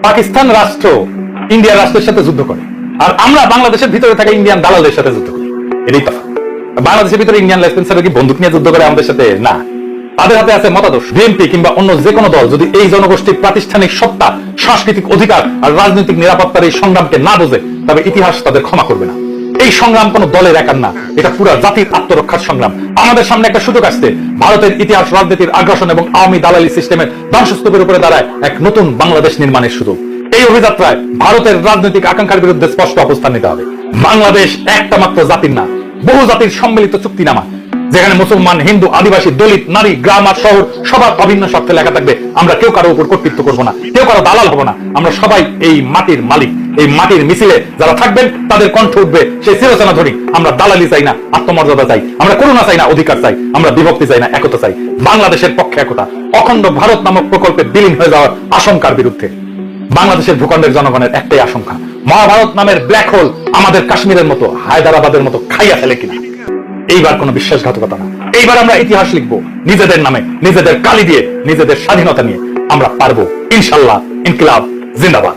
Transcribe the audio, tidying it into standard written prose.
পাকিস্তান রাষ্ট্র ইন্ডিয়া রাষ্ট্রের সাথে যুদ্ধ করে, আর আমরা বাংলাদেশের ভিতরে থাকা ইন্ডিয়ান দালালদের সাথে যুদ্ধ করি। এটাই তফাৎ। বাংলাদেশের ভিতরে ইন্ডিয়ান লেসপেন্সার কি বন্দুক নিয়ে যুদ্ধ করে আমাদের সাথে? না, তাদের হাতে আছে মতাদর্শ। বিএনপি কিংবা অন্য যে কোনো দল যদি এই জনগোষ্ঠীর প্রাতিষ্ঠানিক সত্তা, সাংস্কৃতিক অধিকার আর রাজনৈতিক নিরাপত্তার এই সংগ্রামকে না বোঝে, তবে ইতিহাস তাদের ক্ষমা করবে না। এই সংগ্রাম কোন দলের একার না, এটা পুরো জাতির আত্মরক্ষার সংগ্রাম। আমাদের সামনে একটা সুযোগ আসছে, ভারতের ইতিহাস, রাজনীতির আগ্রাসন এবং আওয়ামী দালালি সিস্টেমের ধ্বংসস্তূপের উপরে দাঁড়ায় এক নতুন বাংলাদেশ নির্মাণের সুযোগ। এই অভিযাত্রায় ভারতের রাজনৈতিক আকাঙ্ক্ষার বিরুদ্ধে স্পষ্ট অবস্থান নিতে হবে। বাংলাদেশ একটা মাত্র জাতির না, বহু জাতির সম্মিলিত চুক্তিনামা, যেখানে মুসলমান, হিন্দু, আদিবাসী, দলিত, নারী, গ্রাম আর শহর সবার অভিন্ন স্বার্থে লেখা থাকবে আমরা কেউ কারো উপর কর্তৃত্ব করবো না, কেউ কারো দালাল হবো না। আমরা সবাই এই মাটির মালিক। এই মাটির মিছিলে যারা থাকবেন তাদের কণ্ঠ উঠবে সেই চিরচেনা ধ্বনি, আমরা দালালি চাই না, আত্মমর্যাদা চাই, আমরা করুণা চাই না, অধিকার চাই, আমরা বিভক্তি চাই না, একতা চাই। বাংলাদেশের পক্ষে একতা, অখণ্ড ভারত নামক প্রকল্পে বিলীন হয়ে যাওয়ার আশঙ্কার বিরুদ্ধে। বাংলাদেশের ভূখণ্ডের জনগণের একটাই আশঙ্কা, মহাভারত নামের ব্ল্যাক হোল আমাদের কাশ্মীরের মতো, হায়দ্রাবাদের মতো খাইয়া ফেলে কিনা। এইবার কোনো বিশ্বাসঘাতকতা না, এইবার আমরা ইতিহাস লিখবো নিজেদের নামে, নিজেদের কালি দিয়ে, নিজেদের স্বাধীনতা নিয়ে। আমরা পারবো ইনশাল্লাহ। ইনকিলাব জিন্দাবাদ।